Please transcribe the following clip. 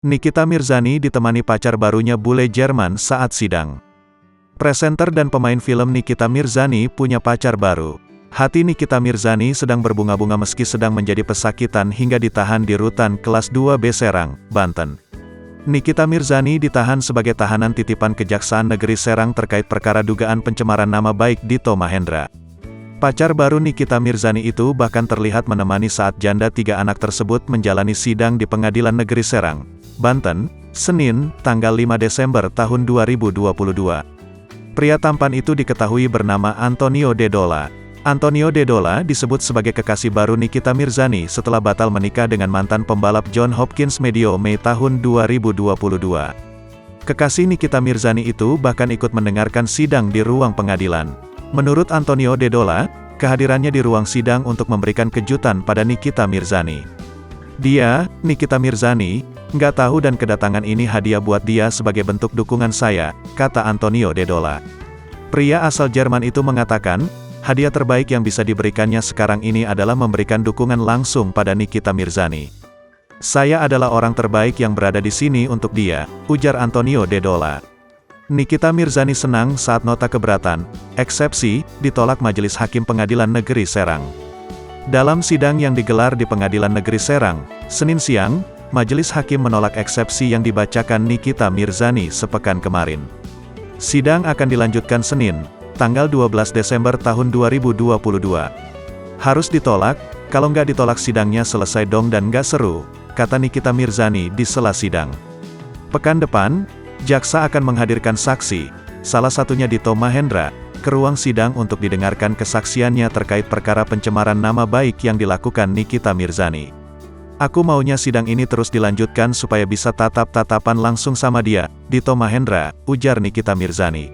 Nikita Mirzani ditemani pacar barunya bule Jerman saat sidang. Presenter dan pemain film Nikita Mirzani punya pacar baru. Hati Nikita Mirzani sedang berbunga-bunga meski sedang menjadi pesakitan hingga ditahan di rutan kelas 2B Serang, Banten. Nikita Mirzani ditahan sebagai tahanan titipan Kejaksaan Negeri Serang terkait perkara dugaan pencemaran nama baik Dito Mahendra. Pacar baru Nikita Mirzani itu bahkan terlihat menemani saat janda 3 anak tersebut menjalani sidang di Pengadilan Negeri Serang, Banten, Senin, tanggal 5 Desember tahun 2022. Pria tampan itu diketahui bernama Antonio Dedola. Antonio Dedola disebut sebagai kekasih baru Nikita Mirzani setelah batal menikah dengan mantan pembalap John Hopkins medio Mei tahun 2022. Kekasih Nikita Mirzani itu bahkan ikut mendengarkan sidang di ruang pengadilan. Menurut Antonio Dedola, kehadirannya di ruang sidang untuk memberikan kejutan pada Nikita Mirzani. Dia, Nikita Mirzani, nggak tahu dan kedatangan ini hadiah buat dia sebagai bentuk dukungan saya, kata Antonio Dedola. Pria asal Jerman itu mengatakan, hadiah terbaik yang bisa diberikannya sekarang ini adalah memberikan dukungan langsung pada Nikita Mirzani. Saya adalah orang terbaik yang berada di sini untuk dia, ujar Antonio Dedola. Nikita Mirzani senang saat nota keberatan, eksepsi, ditolak Majelis Hakim Pengadilan Negeri Serang. Dalam sidang yang digelar di Pengadilan Negeri Serang, Senin siang, Majelis Hakim menolak eksepsi yang dibacakan Nikita Mirzani sepekan kemarin. Sidang akan dilanjutkan Senin, tanggal 12 Desember tahun 2022. Harus ditolak, kalau nggak ditolak sidangnya selesai dong dan nggak seru, kata Nikita Mirzani di sela sidang. Pekan depan, jaksa akan menghadirkan saksi, salah satunya Dito Mahendra, ke ruang sidang untuk didengarkan kesaksiannya terkait perkara pencemaran nama baik yang dilakukan Nikita Mirzani. Aku maunya sidang ini terus dilanjutkan supaya bisa tatap-tatapan langsung sama dia, Dito Mahendra, ujar Nikita Mirzani.